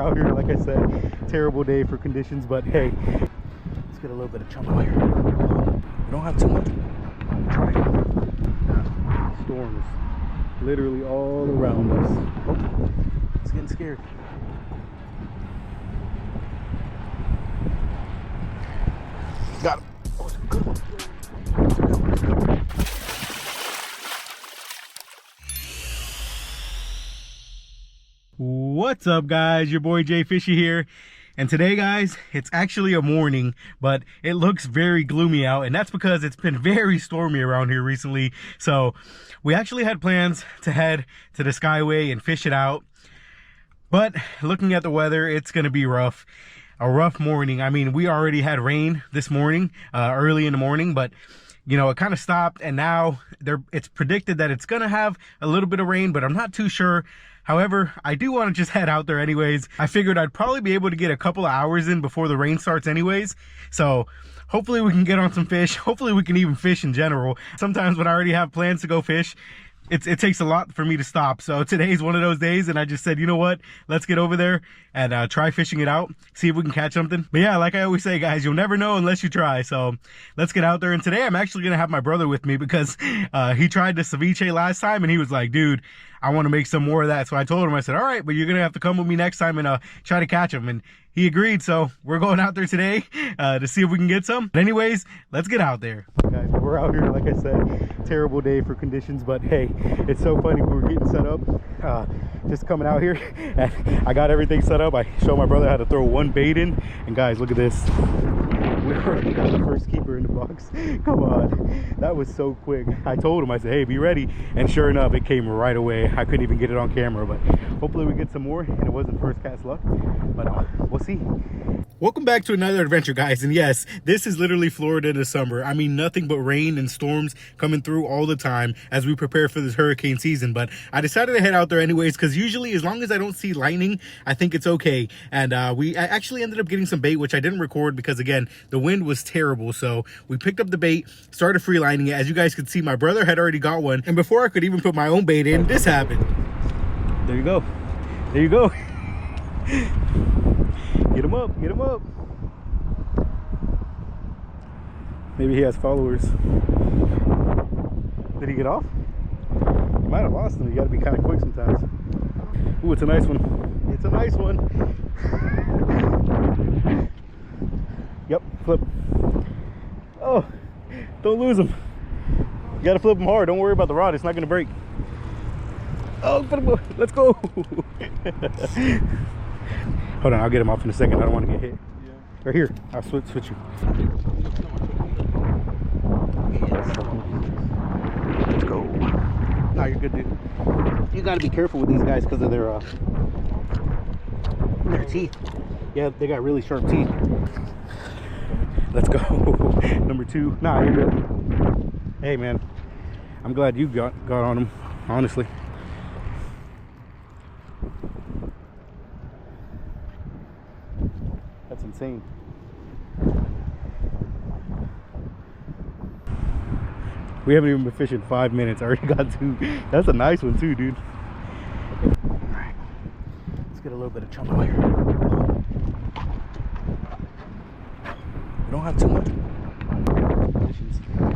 out here, like I said, terrible day for conditions, but hey, let's get a little bit of chunk out here. We don't have too much. Try it. Storms literally all around us. Oh, it's getting scared. Got him. Oh, it's a good one. Let's go. What's up, guys? Your boy Jfishy here. And today, guys, it's actually a morning, but it looks very gloomy out, and that's because it's been very stormy around here recently. So we actually had plans to head to the Skyway and fish it out, but looking at the weather, it's gonna be rough. A rough morning. I mean, we already had rain this morning, early in the morning, but you know, it kind of stopped, and now it's predicted that it's gonna have a little bit of rain, but I'm not too sure. However, I do want to just head out there anyways. I figured I'd probably be able to get a couple of hours in before the rain starts anyways. So hopefully we can get on some fish. Hopefully we can even fish in general. Sometimes when I already have plans to go fish, it takes a lot for me to stop. So today's one of those days, and I just said, you know what, let's get over there and try fishing it out, see if we can catch something. But yeah, like I always say, guys, you'll never know unless you try. So let's get out there. And today I'm actually gonna have my brother with me because he tried the ceviche last time, and he was like, dude, I want to make some more of that. So I told him, I said, all right, but you're gonna have to come with me next time and try to catch him. And he agreed. So we're going out there today to see if we can get some. But anyways, let's get out there. Guys, we're out here, like I said, terrible day for conditions, but hey, it's so funny. We were getting set up, just coming out here, and I got everything set up. I showed my brother how to throw one bait in, and guys, look at this. We already got the first keeper in the box. Come on, that was so quick. I told him, I said, hey, be ready, and sure enough, it came right away. I couldn't even get it on camera, but hopefully we get some more, and it wasn't first cast luck, but we'll see. Welcome back to another adventure, guys. And yes, this is literally Florida in the summer. I mean, nothing but rain and storms coming through all the time as we prepare for this hurricane season. But I decided to head out there anyways, because usually as long as I don't see lightning, I think it's okay. And I actually ended up getting some bait, which I didn't record because, again, the wind was terrible. So we picked up the bait, started free lining it. As you guys could see, my brother had already got one. And before I could even put my own bait in, this happened. There you go. There you go. Get him up, get him up. Maybe he has followers. Did he get off? You might have lost him. You gotta be kind of quick sometimes. Ooh, it's a nice one. It's a nice one. Yep, flip. Oh, don't lose him. You gotta flip him hard. Don't worry about the rod. It's not gonna break. Oh, let's go. Hold on, I'll get him off in a second. I don't want to get hit. Yeah. Right here. I'll switch you. Let's go. No, you're good, dude. You got to be careful with these guys because of their teeth. Yeah, they got really sharp teeth. Let's go. Number 2. Nah, you're good. Hey, man. I'm glad you got on him, honestly. That's insane. We haven't even been fishing 5 minutes. I already got 2. That's a nice one too, dude. All right, let's get a little bit of chunk out here. We don't have too much.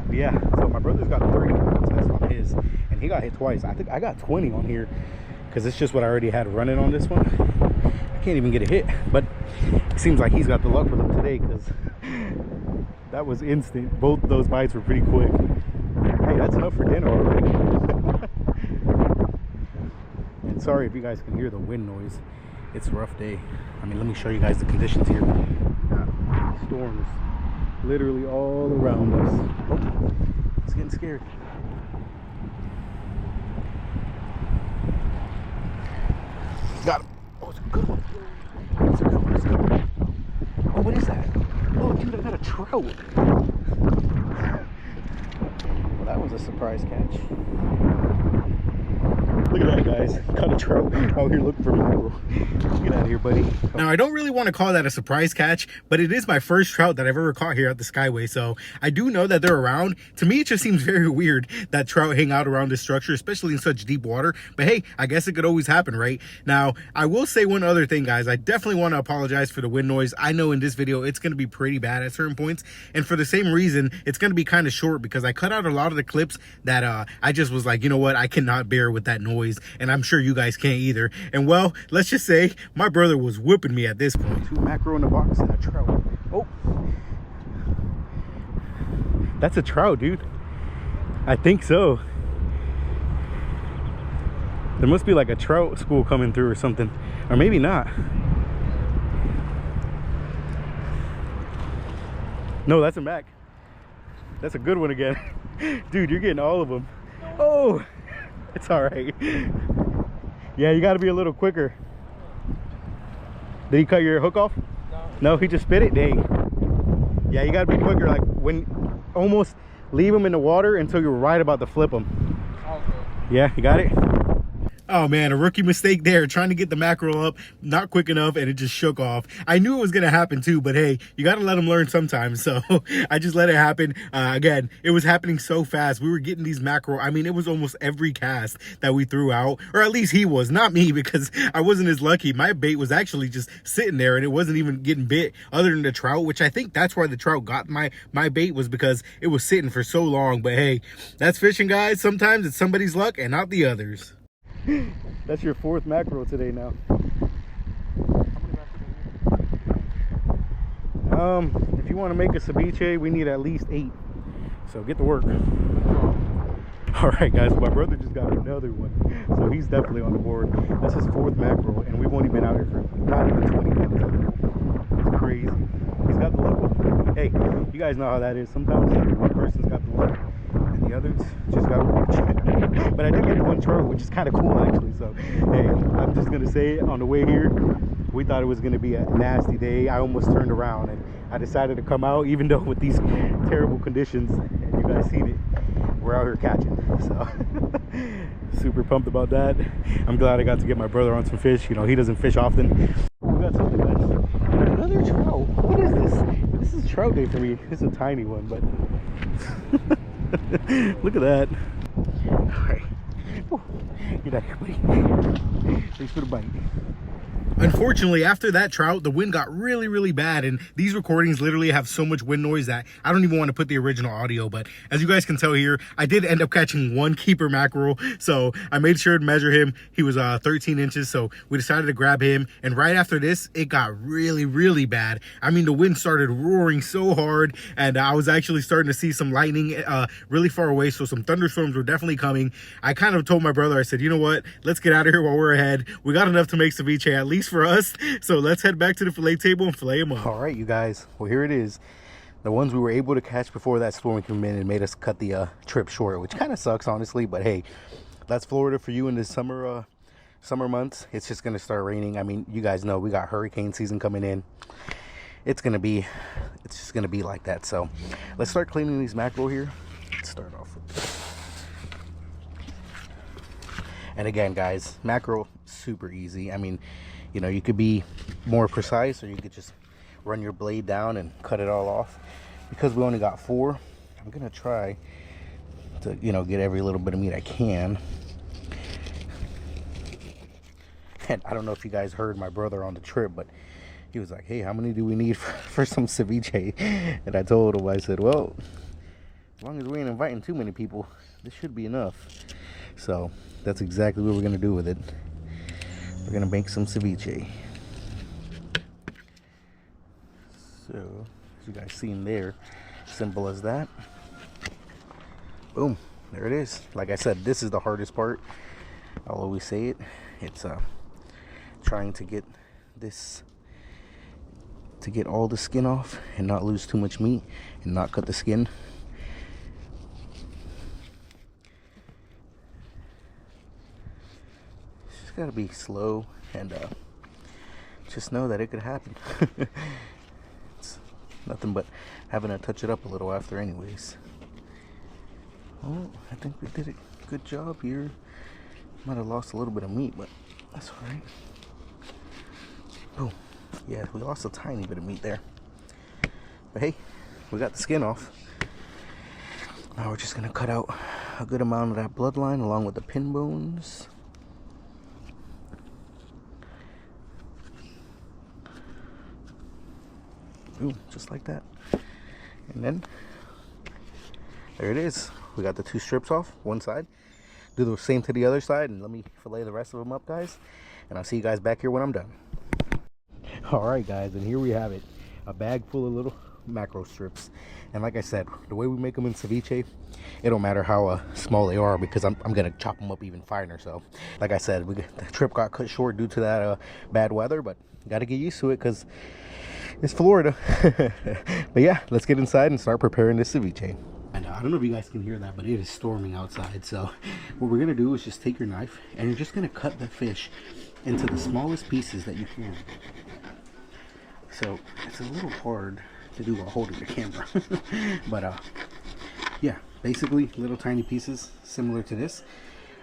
But yeah, so my brother's got 30 test on his, and he got hit twice. I think I got 20 on here because it's just what I already had running on this one. I can't even get a hit, but it seems like he's got the luck with him today because that was instant. Both of those bites were pretty quick. Hey, that's enough for dinner already. And sorry if you guys can hear the wind noise. It's a rough day. I mean, let me show you guys the conditions here. Storms literally all around us. Oh, it's getting scared. Got him. Oh, it's a good one. It's a good one. It's a good one. Oh, what is that? Oh, dude, I got a trout. Well, that was a surprise catch. Look at that, guys. Caught a trout out here looking for mackerel. Get out of here, buddy. Now, I don't really want to call that a surprise catch, but it is my first trout that I've ever caught here at the Skyway, so I do know that they're around. To me, it just seems very weird that trout hang out around this structure, especially in such deep water. But hey, I guess it could always happen, right? Now, I will say one other thing, guys. I definitely want to apologize for the wind noise. I know in this video, it's going to be pretty bad at certain points, and for the same reason, it's going to be kind of short because I cut out a lot of the clips that I just was like, you know what, I cannot bear with that noise, and I'm sure you guys can't either. And well, let's just say my brother was whipping me at this point. 2 mackerel in the box and a trout. Oh, that's a trout, dude. I think so. There must be like a trout school coming through or something, or maybe not. No, that's a mac. That's a good one again. Dude, you're getting all of them. Oh, it's all right. Yeah, you got to be a little quicker. Did he cut your hook off? No. No, he just spit it? Dang. Yeah, you got to be quicker. Like when almost leave them in the water until you're right about to flip them. Okay. Yeah, you got it? Oh man, a rookie mistake there, trying to get the mackerel up, not quick enough, and it just shook off. I knew it was gonna happen too, but hey, you gotta let them learn sometimes, so I just let it happen. Again, it was happening so fast. We were getting these mackerel. I mean, it was almost every cast that we threw out, or at least he was, not me, because I wasn't as lucky. My bait was actually just sitting there, and it wasn't even getting bit, other than the trout, which I think that's why the trout got my bait, was because it was sitting for so long. But hey, that's fishing, guys. Sometimes it's somebody's luck and not the others. That's your 4th mackerel today now. If you want to make a ceviche, we need at least 8. So get to work. All right, guys, my brother just got another one, so he's definitely on the board. That's his 4th mackerel, and we've only been out here for not even 20 minutes. It's crazy. He's got the luck. Hey, you guys know how that is. Sometimes one person's got the luck and the others just got work. But I did get one trout, which is kind of cool actually. So hey, I'm just gonna say it, on the way here, we thought it was gonna be a nasty day. I almost turned around and I decided to come out, even though with these terrible conditions, and you guys seen it, we're out here catching. So super pumped about that. I'm glad I got to get my brother on some fish. You know, he doesn't fish often. We got something, guys. Another trout. What is this? This is trout day for me. It's a tiny one, but look at that. All right. Get out here, buddy. Thanks for the bite. Unfortunately, after that trout, the wind got really bad, and these recordings literally have so much wind noise that I don't even want to put the original audio. But as you guys can tell here, I did end up catching 1 keeper mackerel, so I made sure to measure him. He was 13 inches, so we decided to grab him. And right after this, it got really bad. I mean, the wind started roaring so hard, and I was actually starting to see some lightning really far away, so some thunderstorms were definitely coming. I kind of told my brother, I said, you know what, let's get out of here while we're ahead. We got enough to make ceviche, at least for us, so let's head back to the fillet table and fillet them up. All right, you guys, well, here it is. The ones we were able to catch before that storm came in and made us cut the trip short, which kind of sucks, honestly, but hey, that's Florida for you in the summer months. It's just gonna start raining. I mean, you guys know we got hurricane season coming in. It's just gonna be like that. So let's start cleaning these mackerel here. Let's start off with this. And again, guys, mackerel, super easy. I mean, you know, you could be more precise, or you could just run your blade down and cut it all off. Because we only got 4, I'm gonna try to, you know, get every little bit of meat I can. And I don't know if you guys heard my brother on the trip, but he was like, hey, how many do we need for some ceviche? And I told him, I said, well, as long as we ain't inviting too many people, this should be enough. So that's exactly what we're gonna do with it. We're gonna make some ceviche. So, as you guys seen there, simple as that. Boom, there it is. Like I said, this is the hardest part. I'll always say it. It's trying to get this, to get all the skin off and not lose too much meat and not cut the skin. Gotta be slow and just know that it could happen. It's nothing but having to touch it up a little after anyways. Oh, I think we did a good job here. Might have lost a little bit of meat, but that's all right. Oh, yeah, we lost a tiny bit of meat there. But hey, we got the skin off. Now we're just gonna cut out a good amount of that bloodline along with the pin bones. Ooh, just like that. And then there it is. We got the 2 strips off one side. Do the same to the other side, and let me fillet the rest of them up, guys. And I'll see you guys back here when I'm done. All right, guys, and here we have it. A bag full of little mackerel strips. And like I said, the way we make them in ceviche, it don't matter how small they are, because I'm gonna chop them up even finer. So like I said, the trip got cut short due to that bad weather, but gotta get used to it because it's Florida. But yeah, let's get inside and start preparing this ceviche. And I don't know if you guys can hear that, but it is storming outside. So what we're gonna do is just take your knife and you're just gonna cut the fish into the smallest pieces that you can. So it's a little hard to do while holding the camera. But yeah, basically little tiny pieces similar to this.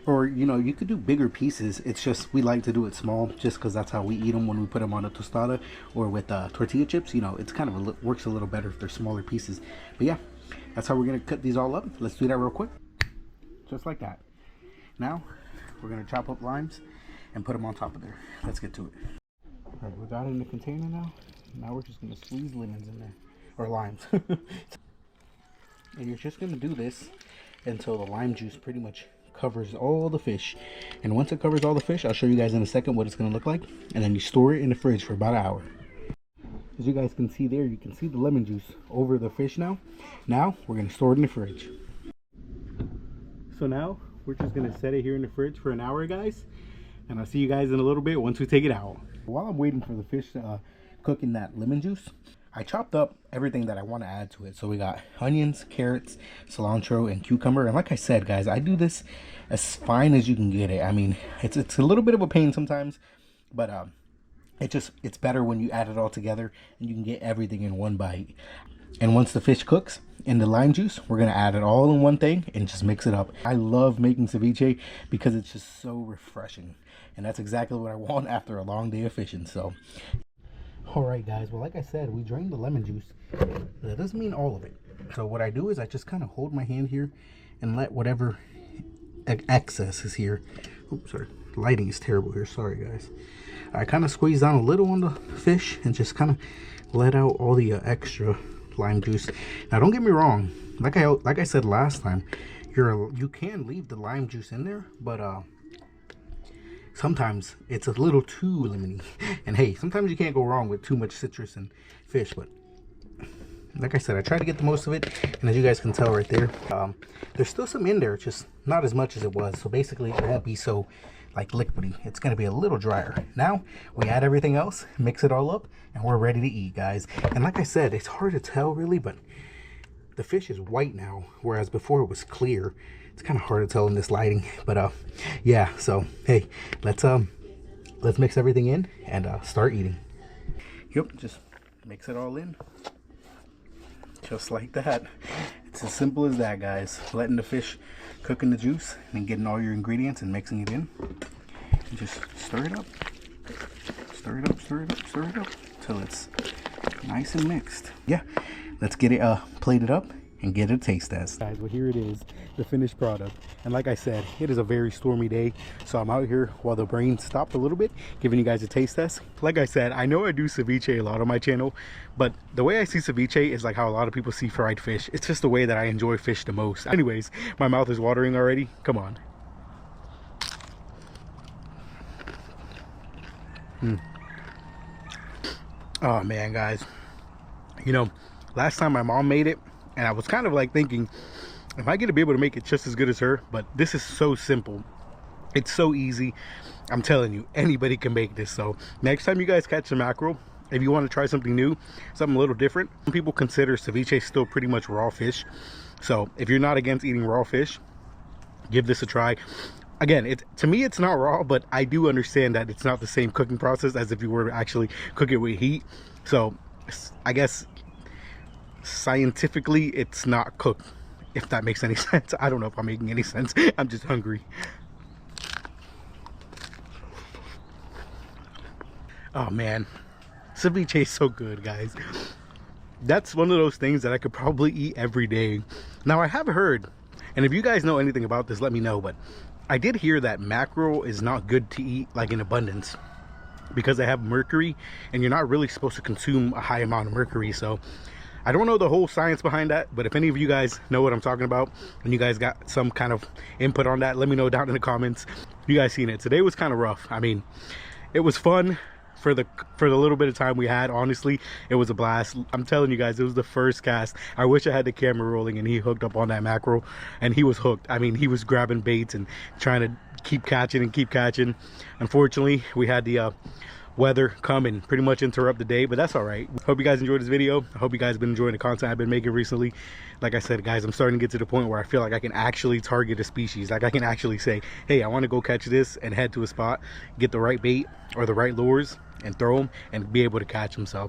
Or, you know, you could do bigger pieces. It's just we like to do it small just because that's how we eat them when we put them on a tostada or with tortilla chips. You know, it's kind of works a little better if they're smaller pieces. But yeah, that's how we're going to cut these all up. Let's do that real quick. Just like that. Now, we're going to chop up limes and put them on top of there. Let's get to it. All right, we got it in the container now. Now we're just going to squeeze lemons in there. Or limes. And you're just going to do this until the lime juice pretty much covers all the fish. And once it covers all the fish, I'll show you guys in a second what it's going to look like. And then you store it in the fridge for about an hour. As you guys can see there, you can see the lemon juice over the fish now. Now we're going to store it in the fridge. So now we're just going to set it here in the fridge for an hour, guys. And I'll see you guys in a little bit once we take it out. While I'm waiting for the fish to cook in that lemon juice, I chopped up everything that I want to add to it. So we got onions, carrots, cilantro, and cucumber. And like I said, guys, I do this as fine as you can get it. I mean, it's a little bit of a pain sometimes, but it's better when you add it all together and you can get everything in one bite. And once the fish cooks in the lime juice, we're gonna add it all in one thing and just mix it up. I love making ceviche because it's just so refreshing, and that's exactly what I want after a long day of fishing. So alright guys, well like I said, we drained the lemon juice. That doesn't mean all of it. So what I do is I just kind of hold my hand here and let whatever excess is here. Oops, sorry, lighting is terrible here, sorry guys. I kind of squeeze down a little on the fish and just kind of let out all the extra lime juice. Now don't get me wrong, like I said last time, you can leave the lime juice in there, but sometimes it's a little too lemony. And hey, sometimes you can't go wrong with too much citrus and fish. But like I said, I try to get the most of it. And as you guys can tell right there, there's still some in there, just not as much as it was. So basically it won't be so like liquidy. It's going to be a little drier. Now we add everything else, mix it all up, and we're ready to eat, guys. And like I said, it's hard to tell really, but the fish is white now, whereas before it was clear. It's kind of hard to tell in this lighting, but yeah, so hey, let's mix everything in and start eating. Yep, just mix it all in just like that. It's as simple as that, guys. Letting the fish cook in the juice and getting all your ingredients and mixing it in, and just stir it up, stir it up, stir it up, stir it up till it's nice and mixed. Yeah, let's get it plated up and get a taste test. Guys, well here it is, the finished product. And like I said, it is a very stormy day, so I'm out here while the rain stopped a little bit, giving you guys a taste test. Like I said, I know I do ceviche a lot on my channel, but the way I see ceviche is like how a lot of people see fried fish. It's just the way that I enjoy fish the most. Anyways, my mouth is watering already. Come on. Oh man, guys, you know, last time my mom made it, and I was kind of like thinking, if I get to be able to make it just as good as her, but this is so simple. It's so easy. I'm telling you, anybody can make this. So next time you guys catch some mackerel, if you want to try something new, something a little different, some people consider ceviche still pretty much raw fish. So if you're not against eating raw fish, give this a try. Again, to me it's not raw, but I do understand that it's not the same cooking process as if you were to actually cook it with heat. So I guess scientifically it's not cooked, if that makes any sense. I don't know if I'm making any sense. I'm just hungry. Oh man, ceviche is so good, guys. That's one of those things that I could probably eat every day. Now I have heard, and if you guys know anything about this, let me know, but I did hear that mackerel is not good to eat like in abundance because they have mercury, and you're not really supposed to consume a high amount of mercury. So I don't know the whole science behind that, but if any of you guys know what I'm talking about and you guys got some kind of input on that, let me know down in the comments. You guys seen it. Today was kind of rough. I mean, it was fun for the little bit of time we had. Honestly, it was a blast. I'm telling you guys, it was the first cast. I wish I had the camera rolling and he hooked up on that mackerel, and he was hooked. I mean, he was grabbing baits and trying to keep catching and keep catching. Unfortunately, we had the weather come and pretty much interrupt the day, but that's all right. Hope you guys enjoyed this video. I hope you guys have been enjoying the content I've been making recently. Like I said, guys, I'm starting to get to the point where I feel like I can actually target a species. Like I can actually say, hey, I want to go catch this and head to a spot, get the right bait or the right lures and throw them and be able to catch them. So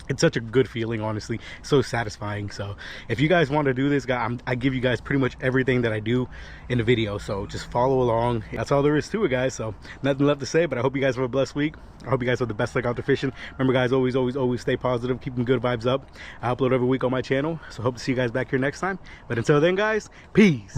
it's such a good feeling, honestly, so satisfying. So if you guys want to do this, guys, I give you guys pretty much everything that I do in the video, so just follow along. That's all there is to it, guys. So nothing left to say, but I hope you guys have a blessed week. I hope you guys have the best luck out there fishing. Remember, guys, always stay positive, keep them good vibes up. I upload every week on my channel, so hope to see you guys back here next time. But until then, guys, peace.